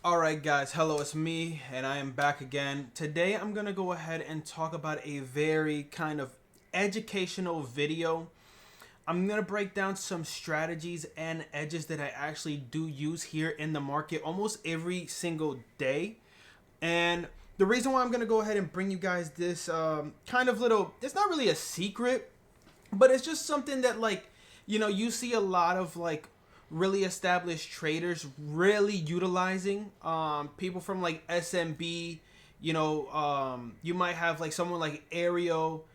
Alright guys, hello, it's me and I am back again. Today I'm going to go ahead and talk about a very kind of educational video. I'm going to break down some strategies and edges that I actually do use here in the market almost every single day. And the reason why I'm going to go ahead and bring you guys this kind of little, it's not really a secret, but it's just something that you see a lot of really established traders really utilizing. People from like SMB, you might have like someone like Ariel.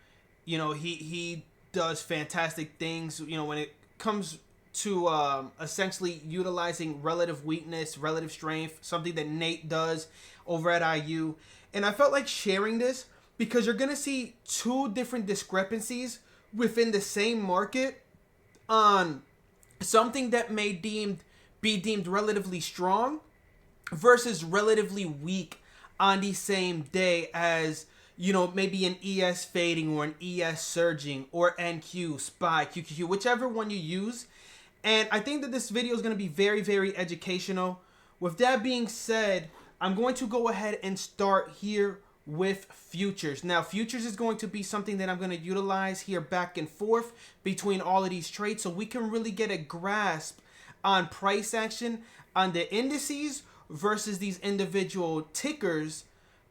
He does fantastic things, when it comes to essentially utilizing relative weakness, relative strength, something that Nate does over at IU. And I felt like sharing this because you're gonna see two different discrepancies within the same market on something that may be deemed relatively strong versus relatively weak on the same day as maybe an ES fading or an ES surging or NQ, SPY, QQQ, whichever one you use. And I think that this video is going to be very, very educational. With that being said, I'm going to go ahead and start here with futures. Now, futures is going to be something that I'm going to utilize here back and forth between all of these trades so we can really get a grasp on price action on the indices versus these individual tickers,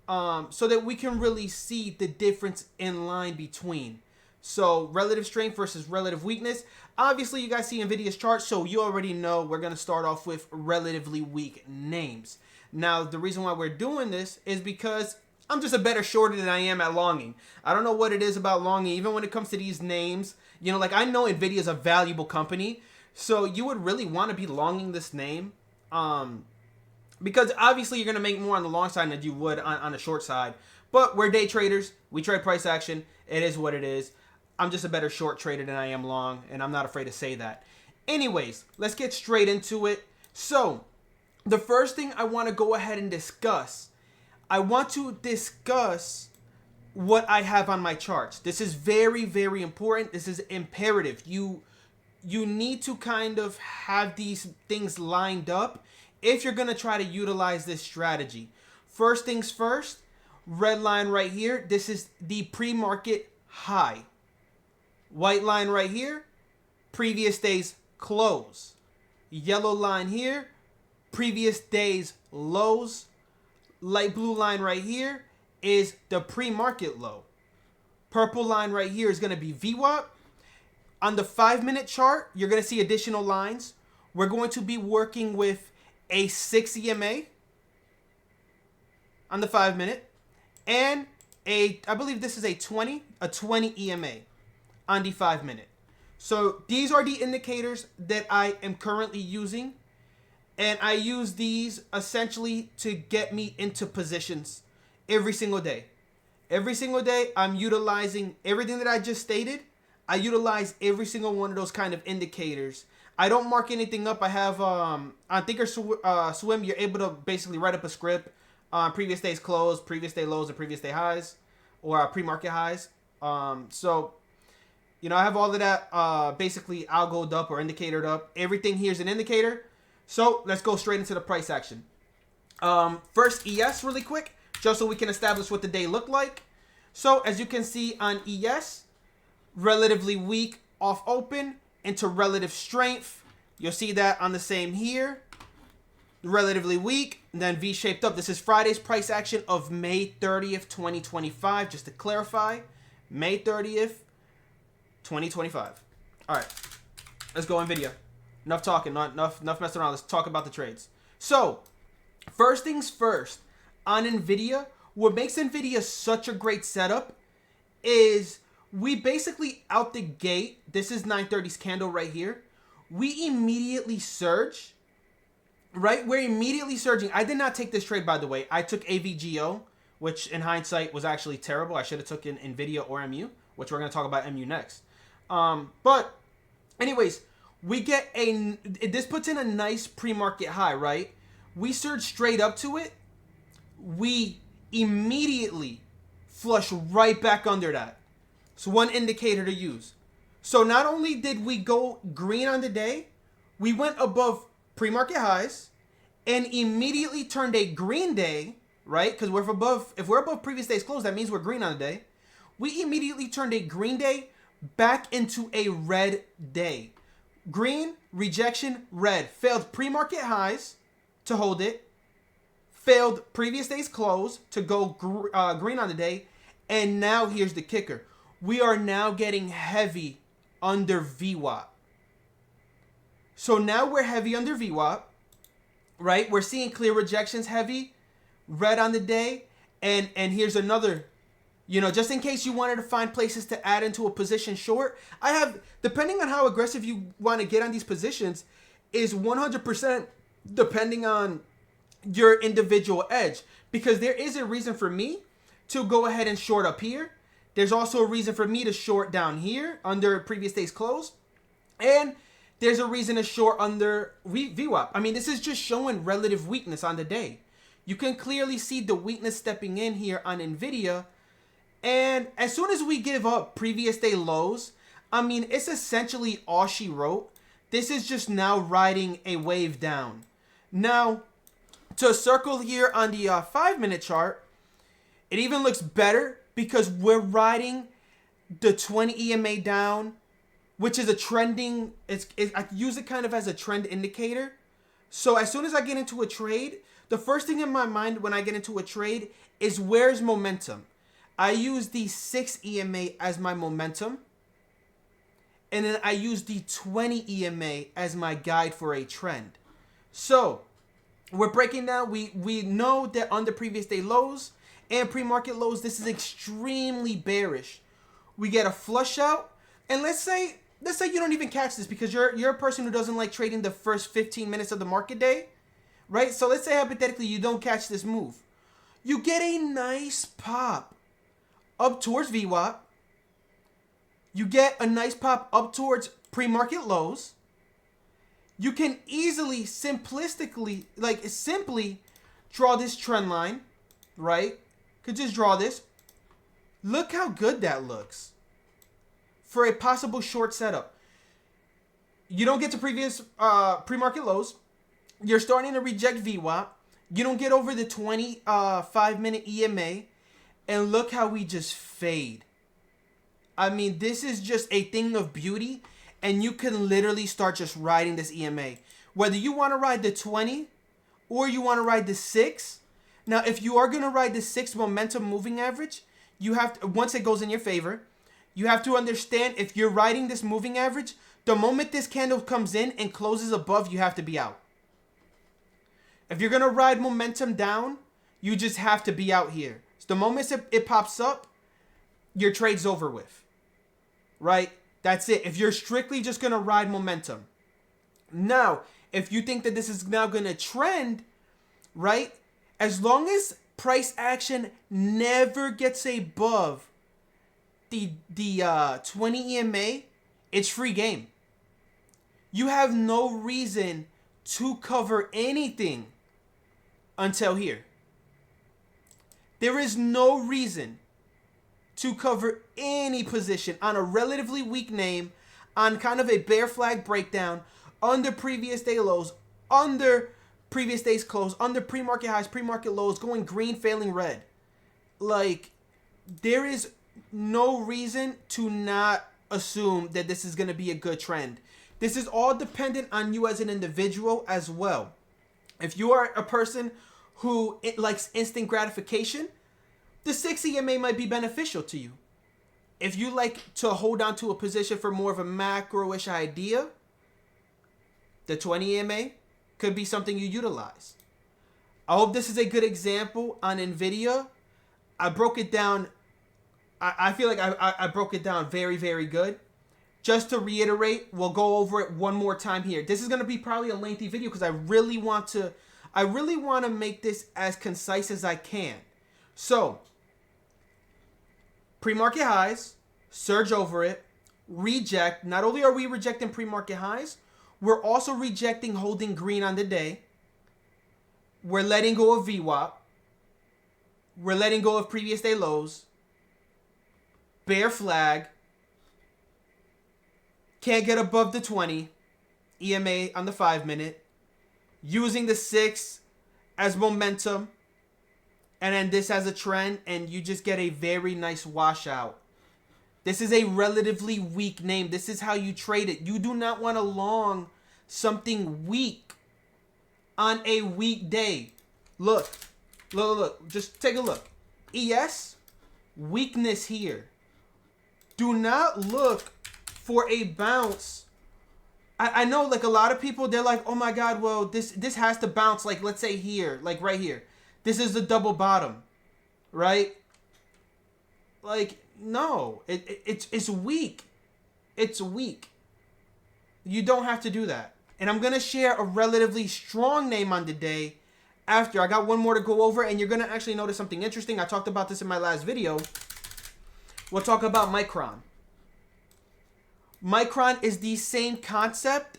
so that we can really see the difference in line between. So relative strength versus relative weakness. Obviously, you guys see NVIDIA's chart, so you already know we're going to start off with relatively weak names. Now, the reason why we're doing this is because I'm just a better shorter than I am at longing. I don't know what it is about longing, even when it comes to these names. I know NVIDIA is a valuable company, so you would really want to be longing this name. Because obviously you're going to make more on the long side than you would on the short side. But we're day traders. We trade price action. It is what it is. I'm just a better short trader than I am long, and I'm not afraid to say that. Anyways, let's get straight into it. So, the first thing I want to go ahead and discuss, I want to discuss what I have on my charts. This is very, very important. This is imperative. You need to kind of have these things lined up if you're going to try to utilize this strategy. First things first, red line right here, this is the pre-market high. White line right here, previous day's close. Yellow line here, previous day's lows. Light blue line right here is the pre-market low. Purple line right here is going to be VWAP. On the 5-minute chart, you're going to see additional lines. We're going to be working with a 6 EMA on the 5-minute and I believe this is a 20 EMA on the 5-minute. So these are the indicators that I am currently using, and I use these essentially to get me into positions every single day. Every single day I'm utilizing everything that I just stated. I utilize every single one of those kind of indicators. I don't mark anything up. I have on Thinkorswim, you're able to basically write up a script on previous day's close, previous day lows, and previous day highs, or pre-market highs. So I have all of that basically algoed up or indicatored up. Everything here is an indicator. So let's go straight into the price action. First ES really quick, just so we can establish what the day looked like. So as you can see on ES, relatively weak off open into relative strength. You'll see that on the same here. Relatively weak, and then V-shaped up. This is Friday's price action of May 30th, 2025. Just to clarify, May 30th, 2025. All right, let's go NVIDIA. Enough talking, not enough messing around. Let's talk about the trades. So, first things first, on NVIDIA, what makes NVIDIA such a great setup is we basically out the gate, this is 930's candle right here, we immediately surge, right? We're immediately surging. I did not take this trade, by the way. I took AVGO, which in hindsight was actually terrible. I should have taken NVIDIA or MU, which we're going to talk about MU next. But anyways, we get this puts in a nice pre-market high, right? We surge straight up to it. We immediately flush right back under that. So one indicator to use. So not only did we go green on the day, we went above pre-market highs and immediately turned a green day, right? Because if we're above previous day's close, that means we're green on the day. We immediately turned a green day back into a red day. Green, rejection, red. Failed pre-market highs to hold it. Failed previous day's close to go green on the day. And now here's the kicker. We are now getting heavy under VWAP. So now we're heavy under VWAP, right? We're seeing clear rejections heavy, red on the day. And here's another, just in case you wanted to find places to add into a position short, I have, depending on how aggressive you want to get on these positions, is 100% depending on your individual edge. Because there is a reason for me to go ahead and short up here. There's also a reason for me to short down here under previous day's close. And there's a reason to short under VWAP. I mean, this is just showing relative weakness on the day. You can clearly see the weakness stepping in here on NVIDIA. And as soon as we give up previous day lows, I mean, it's essentially all she wrote. This is just now riding a wave down. Now, to circle here on the 5-minute chart, it even looks better because we're riding the 20 EMA down, which is a trending, I use it kind of as a trend indicator. So as soon as I get into a trade, the first thing in my mind when I get into a trade is where's momentum. I use the 6 EMA as my momentum. And then I use the 20 EMA as my guide for a trend. So we're breaking down. We know that under previous day lows and pre-market lows, this is extremely bearish. We get a flush out. And let's say you don't even catch this because you're a person who doesn't like trading the first 15 minutes of the market day, right? So let's say hypothetically you don't catch this move. You get a nice pop up towards VWAP. You get a nice pop up towards pre-market lows. You can easily, simplistically, simply draw this trend line, right? Could just draw this. Look how good that looks for a possible short setup. You don't get to previous pre-market lows. You're starting to reject VWAP. You don't get over the 25-minute EMA. And look how we just fade. I mean, this is just a thing of beauty. And you can literally start just riding this EMA. Whether you want to ride the 20 or you want to ride the 6. Now, if you are going to ride the 6 momentum moving average, you have to, once it goes in your favor, you have to understand if you're riding this moving average, the moment this candle comes in and closes above, you have to be out. If you're going to ride momentum down, you just have to be out here. So the moment it pops up, your trade's over with, right? That's it. If you're strictly just going to ride momentum. Now, if you think that this is now going to trend, right? As long as price action never gets above the 20 EMA, it's free game. You have no reason to cover anything until here. There is no reason to cover any position on a relatively weak name, on kind of a bear flag breakdown, under previous day lows, under previous day's close, under pre-market highs, pre-market lows, going green, failing red. There is no reason to not assume that this is going to be a good trend. This is all dependent on you as an individual as well. If you are a person who likes instant gratification, the 6 EMA might be beneficial to you. If you like to hold on to a position for more of a macro-ish idea, the 20 EMA could be something you utilize. I hope this is a good example on NVIDIA. I broke it down. I feel like I broke it down very, very good. Just to reiterate, we'll go over it one more time here. This is going to be probably a lengthy video because I really want to make this as concise as I can. So, pre-market highs, surge over it, reject. Not only are we rejecting pre-market highs, we're also rejecting holding green on the day. We're letting go of VWAP. We're letting go of previous day lows. Bear flag. Can't get above the 20 EMA on the 5-minute. using the 6 as momentum, and then this as a trend, and you just get a very nice washout. This is a relatively weak name. This is how you trade it. You do not want to long something weak on a weak day. Look. Just take a look. ES, weakness here. Do not look for a bounce. I know, like, a lot of people, they're like, oh my God, well, this has to bounce, like, let's say here, like right here. This is the double bottom, right? Like, no, it's weak. It's weak. You don't have to do that. And I'm going to share a relatively strong name on the day after. I got one more to go over, and you're going to actually notice something interesting. I talked about this in my last video. We'll talk about Micron. Micron is the same concept,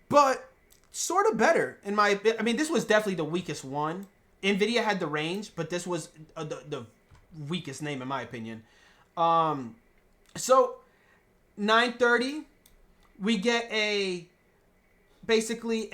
but sort of better. I mean, this was definitely the weakest one. NVIDIA had the range, but this was the weakest name in my opinion. So 930, we get basically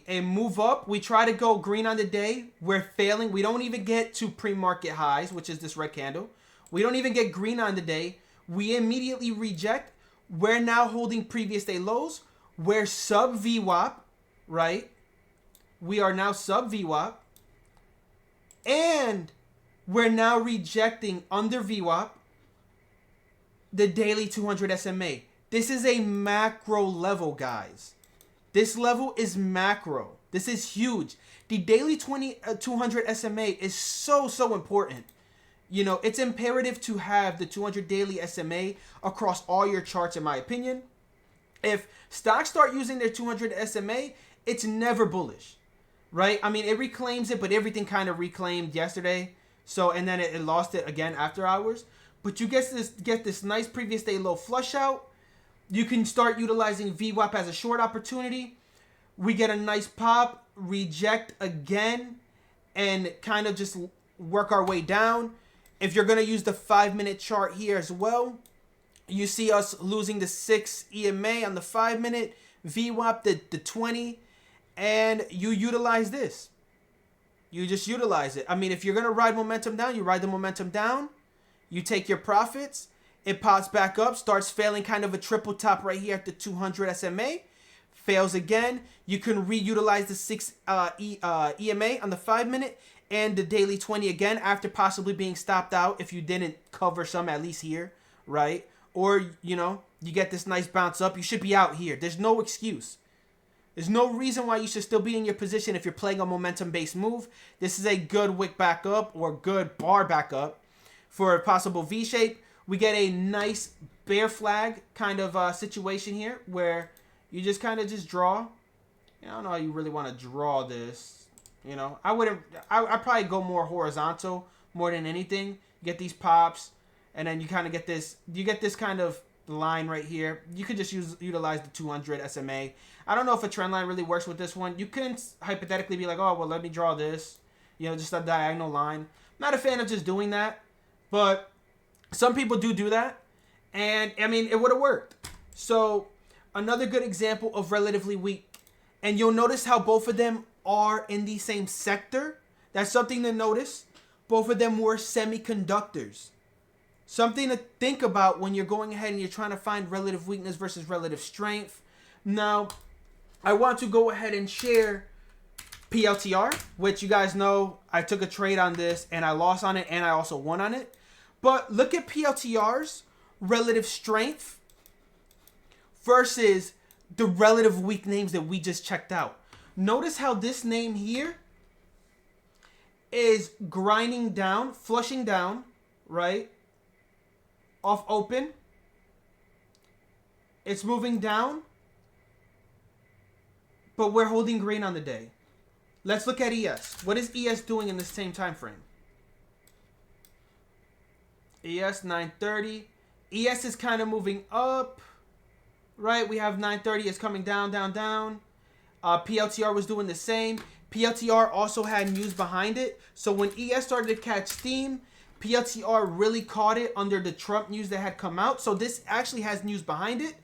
a move up. We try to go green on the day. We're failing. We don't even get to pre-market highs, which is this red candle. We don't even get green on the day. We immediately reject. We're now holding previous day lows. We're sub VWAP, right? We are now sub VWAP. And we're now rejecting under VWAP the daily 200 SMA. This is a macro level, guys. This level is macro. This is huge. The daily 200 SMA is so important. You know, it's imperative to have the 200 daily SMA across all your charts, in my opinion. If stocks start using their 200 SMA, it's never bullish, right? I mean, it reclaims it, but everything kind of reclaimed yesterday. So, and then it lost it again after hours. But you get this nice previous day low flush out. You can start utilizing VWAP as a short opportunity. We get a nice pop, reject again, and kind of just work our way down. If you're going to use the 5-minute chart here as well, you see us losing the 6 EMA on the 5-minute, VWAP the 20, and you utilize this. You just utilize it. I mean, if you're going to ride momentum down, you ride the momentum down. You take your profits. It pops back up, starts failing kind of a triple top right here at the 200 SMA. Fails again. You can reutilize the 6 EMA on the 5-minute and the daily 20 again after possibly being stopped out if you didn't cover some at least here, right? Or, you know, you get this nice bounce up. You should be out here. There's no excuse. There's no reason why you should still be in your position if you're playing a momentum-based move. This is a good wick back up or good bar back up for a possible V-shape. We get a nice bear flag kind of situation here where you just kind of just draw. I don't know how you really want to draw this. You know, I'd probably go more horizontal more than anything. You get these pops, and then you kind of get this, kind of line right here. You could just utilize the 200 SMA. I don't know if a trend line really works with this one. You can hypothetically be like, oh, well, let me draw this. You know, just a diagonal line. Not a fan of just doing that, but some people do that, and I mean, it would have worked. So another good example of relatively weak, and you'll notice how both of them are in the same sector. That's something to notice. Both of them were semiconductors. Something to think about when you're going ahead and you're trying to find relative weakness versus relative strength. Now, I want to go ahead and share PLTR, which you guys know I took a trade on this and I lost on it and I also won on it. But look at PLTR's relative strength versus the relative weak names that we just checked out. Notice how this name here is grinding down, flushing down, right? Off open. It's moving down, but we're holding green on the day. Let's look at ES. What is ES doing in the same time frame? ES 930. ES is kind of moving up, right? We have 930 is coming down, down, down. PLTR was doing the same. PLTR also had news behind it. So when ES started to catch steam, PLTR really caught it under the Trump news that had come out. So this actually has news behind it.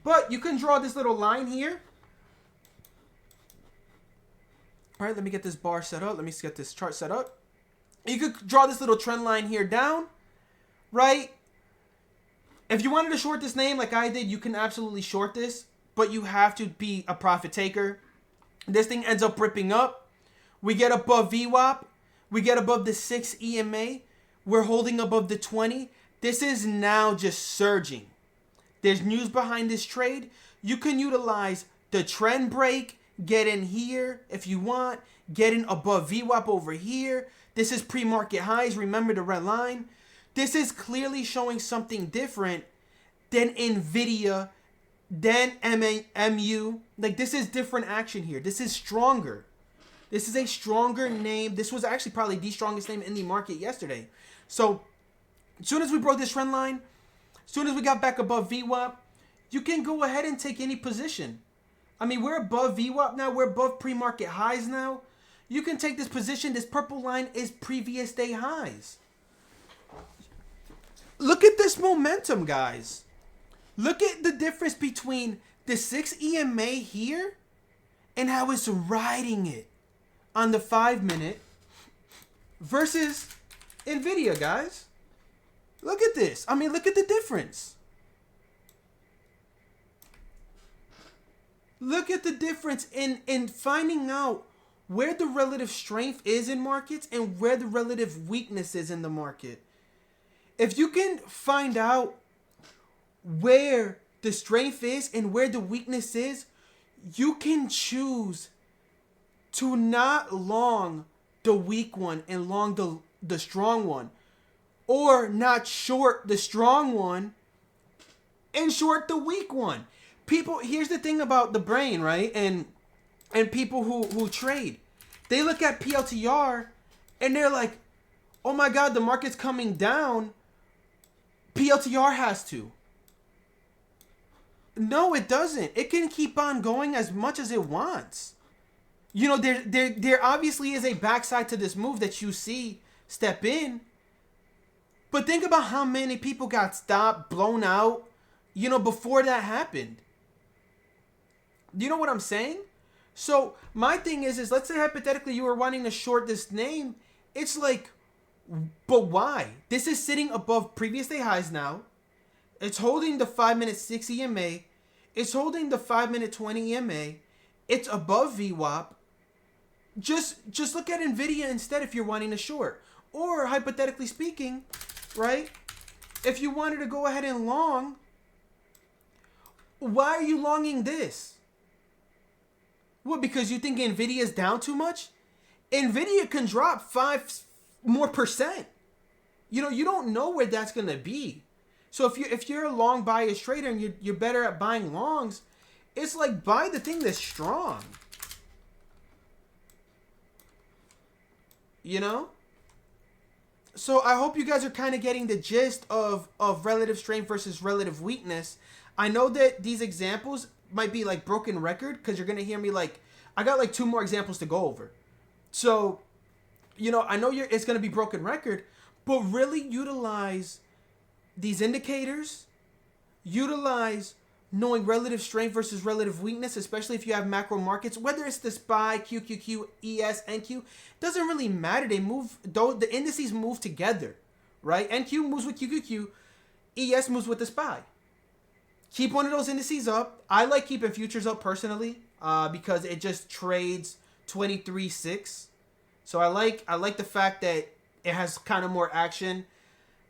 But you can draw this little line here. All right, let me get this bar set up. Let me get this chart set up. You could draw this little trend line here down, right? If you wanted to short this name like I did, you can absolutely short this, but you have to be a profit taker. This thing ends up ripping up. We get above VWAP. We get above the 6 EMA. We're holding above the 20. This is now just surging. There's news behind this trade. You can utilize the trend break, get in here if you want, get in above VWAP over here. This is pre-market highs. Remember the red line. This is clearly showing something different than NVIDIA, than MU. Like, this is different action here. This is stronger. This is a stronger name. This was actually probably the strongest name in the market yesterday. So, as soon as we broke this trend line, as soon as we got back above VWAP, you can go ahead and take any position. I mean, we're above VWAP now. We're above pre-market highs now. You can take this position. This purple line is previous day highs. Look at this momentum, guys. Look at the difference between the 6 EMA here and how it's riding it on the 5-minute versus NVIDIA, guys. Look at this. I mean, look at the difference. Look at the difference in finding out where the relative strength is in markets and where the relative weakness is in the market. If you can find out where the strength is and where the weakness is, you can choose to not long the weak one and long the strong one, or not short the strong one and short the weak one. People, here's the thing about the brain, right? And people who trade, they look at PLTR and they're like, oh my God, the market's coming down. PLTR has to. No, it doesn't. It can keep on going as much as it wants. You know, there obviously is a backside to this move that you see step in. But think about how many people got stopped, blown out, you know, before that happened. You know what I'm saying? So my thing is let's say hypothetically you were wanting to short this name. It's like, but why? This is sitting above previous day highs now. It's holding the 5-minute 6 EMA. It's holding the 5-minute 20 EMA. It's above VWAP. Just look at NVIDIA instead if you're wanting to short. Or hypothetically speaking, right? If you wanted to go ahead and long, why are you longing this? What, because you think NVIDIA is down too much? NVIDIA can drop 5% more. You know, you don't know where that's going to be. So if you're a long bias trader and you're better at buying longs, it's like buy the thing that's strong. You know? So I hope you guys are kind of getting the gist of relative strength versus relative weakness. I know that these examples might be like broken record because you're going to hear me like, I got like 2 more examples to go over. So, you know, I know it's going to be broken record, but really utilize these indicators, utilize knowing relative strength versus relative weakness, especially if you have macro markets, whether it's the SPY, QQQ, ES, NQ, doesn't really matter. They move, though the indices move together, right? NQ moves with QQQ, ES moves with the SPY. Keep one of those indices up. I like keeping futures up personally because it just trades 23.6. So I like the fact that it has kind of more action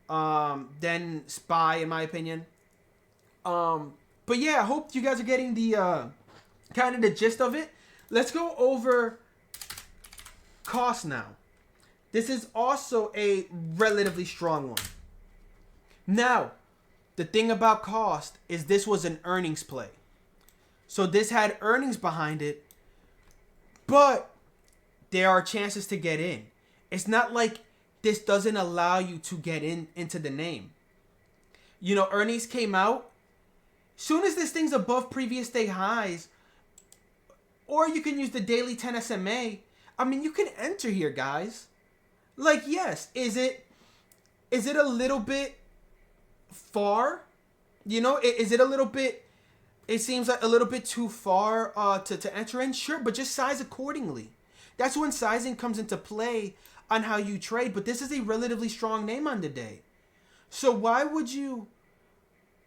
than SPY in my opinion. But yeah, I hope you guys are getting the kind of the gist of it. Let's go over cost now. This is also a relatively strong one. Now, the thing about cost is this was an earnings play. So this had earnings behind it, but there are chances to get in. It's not like this doesn't allow you to get into the name. You know, earnings came out. Soon as this thing's above previous day highs, or you can use the daily 10 SMA, I mean, you can enter here, guys. Like, yes, is it a little bit far? You know, is it a little bit, it seems like a little bit too far to enter in? Sure, but just size accordingly. That's when sizing comes into play on how you trade. But this is a relatively strong name on the day. So why would you,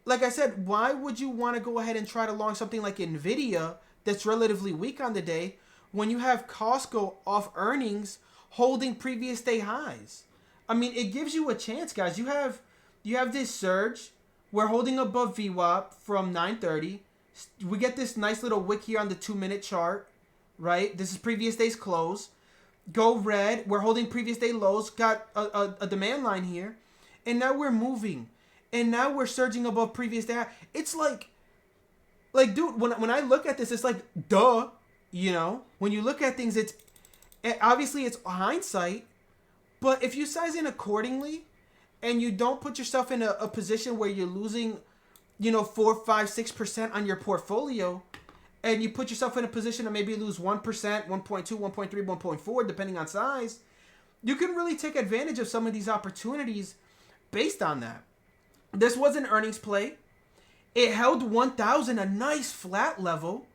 like I said, why would you want to go ahead and try to long something like Nvidia that's relatively weak on the day when you have Costco off earnings holding previous day highs? I mean, it gives you a chance, guys. You have this surge. We're holding above VWAP from 9:30. We get this nice little wick here on the 2-minute chart, right? This is previous day's close. Go red. We're holding previous day lows. Got a demand line here. And now we're moving. And now we're surging above previous day. It's like dude, when I look at this, it's like, duh. You know? When you look at things, it's obviously it's hindsight. But if you size in accordingly and you don't put yourself in a position where you're losing, 4, 5, 6% on your portfolio, and you put yourself in a position to maybe lose 1%, 1.2, 1.3, 1.4, depending on size, you can really take advantage of some of these opportunities based on that. This was an earnings play. It held 1,000, a nice flat level.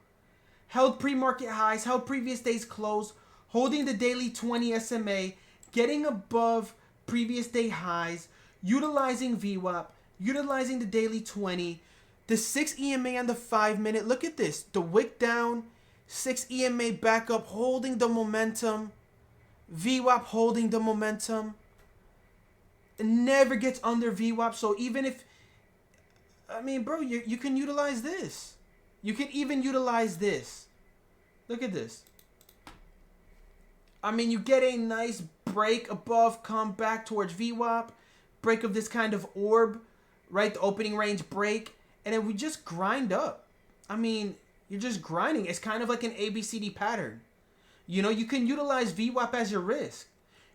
Held pre-market highs, held previous day's close, holding the daily 20 SMA, getting above previous day highs, utilizing VWAP, utilizing the daily 20, the 6 EMA on the 5-minute. Look at this. The wick down, 6 EMA back up, holding the momentum. VWAP holding the momentum. It never gets under VWAP. So even if, bro, you can utilize this. You can even utilize this. Look at this. You get a nice break above, come back towards VWAP, break of this kind of orb, right? The opening range break, and then we just grind up. You're just grinding. It's kind of like an ABCD pattern. You can utilize VWAP as your risk.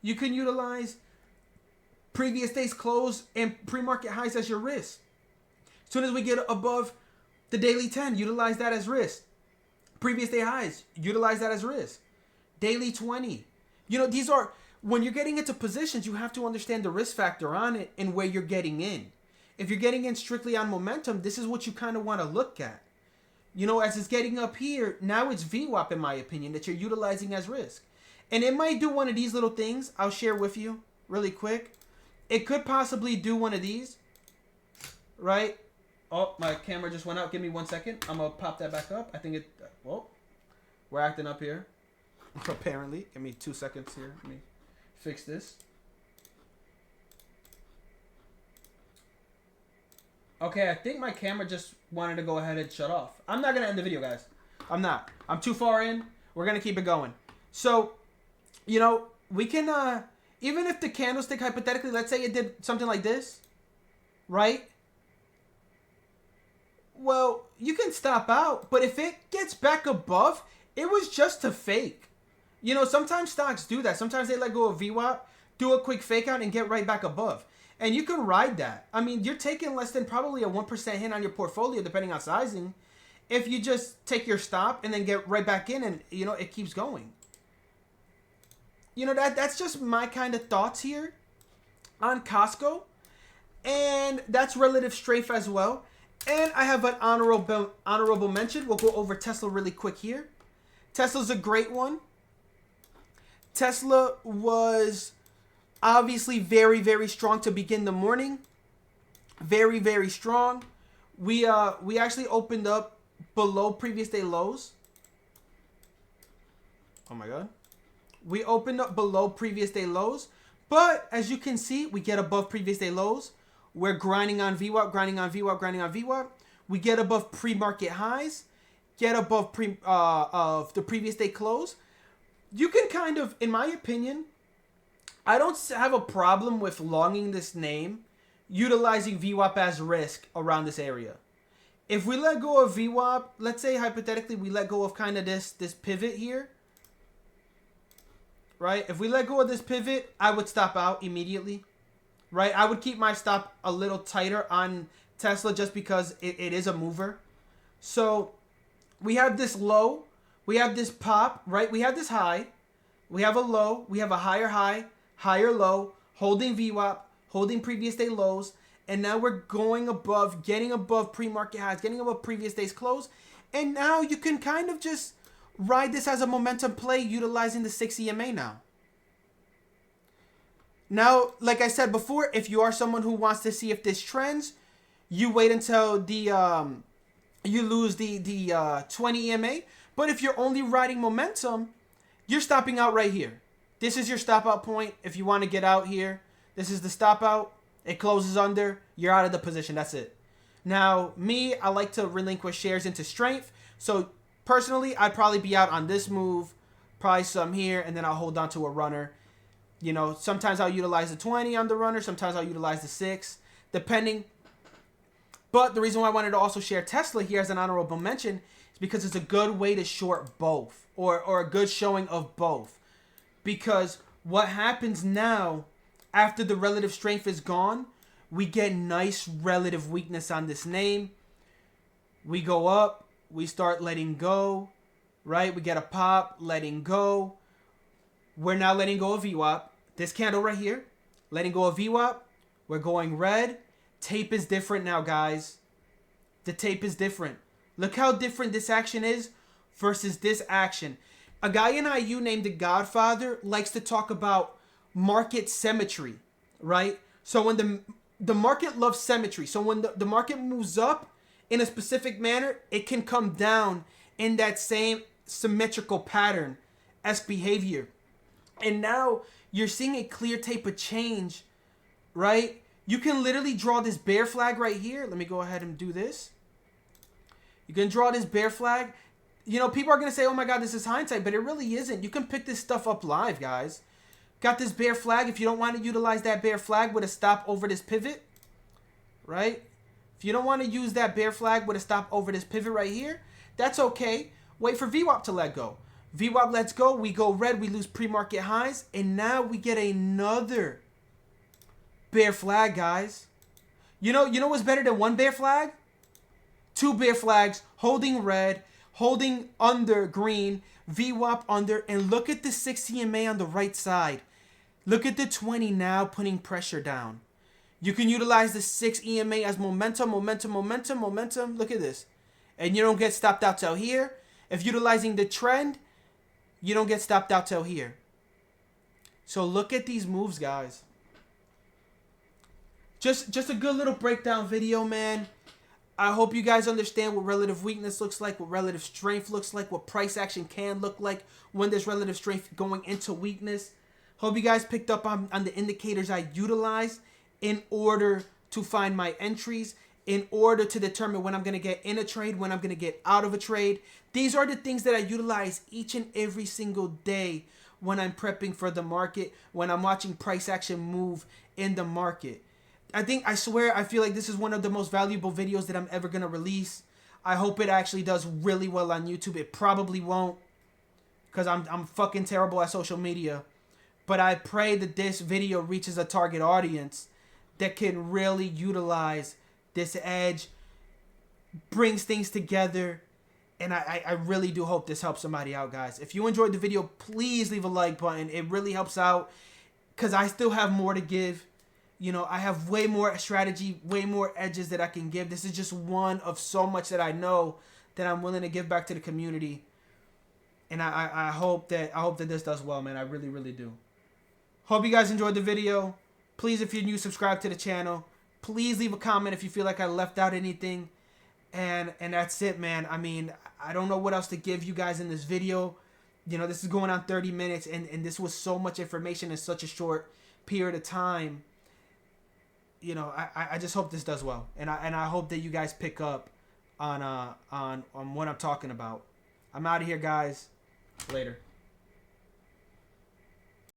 You can utilize previous day's close and pre-market highs as your risk. As soon as we get above the daily 10, utilize that as risk. Previous day highs, utilize that as risk. Daily 20. These are, when you're getting into positions, you have to understand the risk factor on it and where you're getting in. If you're getting in strictly on momentum, this is what you kind of want to look at. As it's getting up here, now it's VWAP, in my opinion, that you're utilizing as risk. And it might do one of these little things I'll share with you really quick. It could possibly do one of these, right? Oh, my camera just went out. Give me 1 second. I'm going to pop that back up. I think it, we're acting up here. Apparently. Give me 2 seconds here. Let me fix this. Okay, I think my camera just wanted to go ahead and shut off. I'm not going to end the video, guys. I'm not. I'm too far in. We're going to keep it going. So, we can, even if the candlestick, hypothetically, let's say it did something like this, right? Well, you can stop out, but if it gets back above, it was just a fake. Sometimes stocks do that. Sometimes they let go of VWAP, do a quick fake out, and get right back above. And you can ride that. You're taking less than probably a 1% hit on your portfolio, depending on sizing, if you just take your stop and then get right back in and, it keeps going. That's just my kind of thoughts here on Costco. And that's relative strafe as well. And I have an honorable mention. We'll go over Tesla really quick here. Tesla's a great one. Tesla was obviously very, very strong to begin the morning. Very, very strong. We actually opened up below previous day lows. Oh my God. We opened up below previous day lows. But as you can see, we get above previous day lows. We're grinding on VWAP, grinding on VWAP, grinding on VWAP. We get above pre-market highs, get above of the previous day close. You can kind of, in my opinion, I don't have a problem with longing this name, utilizing VWAP as risk around this area. If we let go of VWAP, let's say hypothetically we let go of kind of this pivot here, right? If we let go of this pivot, I would stop out immediately. Right, I would keep my stop a little tighter on Tesla just because it is a mover. So we have this low, we have this pop, right? We have this high, we have a low, we have a higher high, higher low, holding VWAP, holding previous day lows, and now we're going above, getting above pre-market highs, getting above previous day's close, and now you can kind of just ride this as a momentum play utilizing the 6 EMA now. Now, like I said before, if you are someone who wants to see if this trends, you wait until the you lose the 20 EMA. But if you're only riding momentum, you're stopping out right here. This is your stop out point. If you want to get out here, this is the stop out. It closes under. You're out of the position. That's it. Now, me, I like to relinquish shares into strength. So personally, I'd probably be out on this move, probably some here, and then I'll hold on to a runner. You know, sometimes I'll utilize the 20 on the runner. Sometimes I'll utilize the 6, depending. But the reason why I wanted to also share Tesla here as an honorable mention is because it's a good way to short both, or a good showing of both. Because what happens now, after the relative strength is gone, we get nice relative weakness on this name. We go up, we start letting go, right? We get a pop, letting go. We're now letting go of VWAP. This candle right here, letting go of VWAP. We're going red. Tape is different now, guys. The tape is different. Look how different this action is versus this action. A guy in IU named The Godfather likes to talk about market symmetry, right? So when the market loves symmetry. So when the market moves up in a specific manner, it can come down in that same symmetrical pattern as behavior. And now you're seeing a clear tape of change, right? You can literally draw this bear flag right here. Let me go ahead and do this. You can draw this bear flag. You know, people are going to say, oh my God, this is hindsight, but it really isn't. You can pick this stuff up live, guys. Got this bear flag. If you don't want to utilize that bear flag with a stop over this pivot, right? If you don't want to use that bear flag with a stop over this pivot right here, that's okay. Wait for VWAP to let go. VWAP lets go. We go red. We lose pre-market highs. And now we get another bear flag, guys. You know what's better than one bear flag? 2 bear flags, holding red, holding under green, VWAP under, and look at the 6 EMA on the right side. Look at the 20 now putting pressure down. You can utilize the 6 EMA as momentum, momentum, momentum, momentum. Look at this. And you don't get stopped out till here. If utilizing the trend, you don't get stopped out till here. So look at these moves, guys. Just a good little breakdown video, man. I hope you guys understand what relative weakness looks like, what relative strength looks like, what price action can look like when there's relative strength going into weakness. Hope you guys picked up on the indicators I utilize in order to find my entries, in order to determine when I'm going to get in a trade, when I'm going to get out of a trade. These are the things that I utilize each and every single day when I'm prepping for the market, when I'm watching price action move in the market. I swear, I feel like this is one of the most valuable videos that I'm ever going to release. I hope it actually does really well on YouTube. It probably won't, because I'm fucking terrible at social media. But I pray that this video reaches a target audience that can really utilize this edge, brings things together, and I really do hope this helps somebody out, guys. If you enjoyed the video, please leave a like button. It really helps out, because I still have more to give. You know, I have way more strategy, way more edges that I can give. This is just one of so much that I know that I'm willing to give back to the community. And I hope that this does well, man. I really, really do. Hope you guys enjoyed the video. Please, if you're new, subscribe to the channel. Please leave a comment if you feel like I left out anything. And that's it, man. I mean, I don't know what else to give you guys in this video. You know, this is going on 30 minutes, and this was so much information in such a short period of time. You know, I just hope this does well, and I hope that you guys pick up on what I'm talking about. I'm out of here, guys. Later.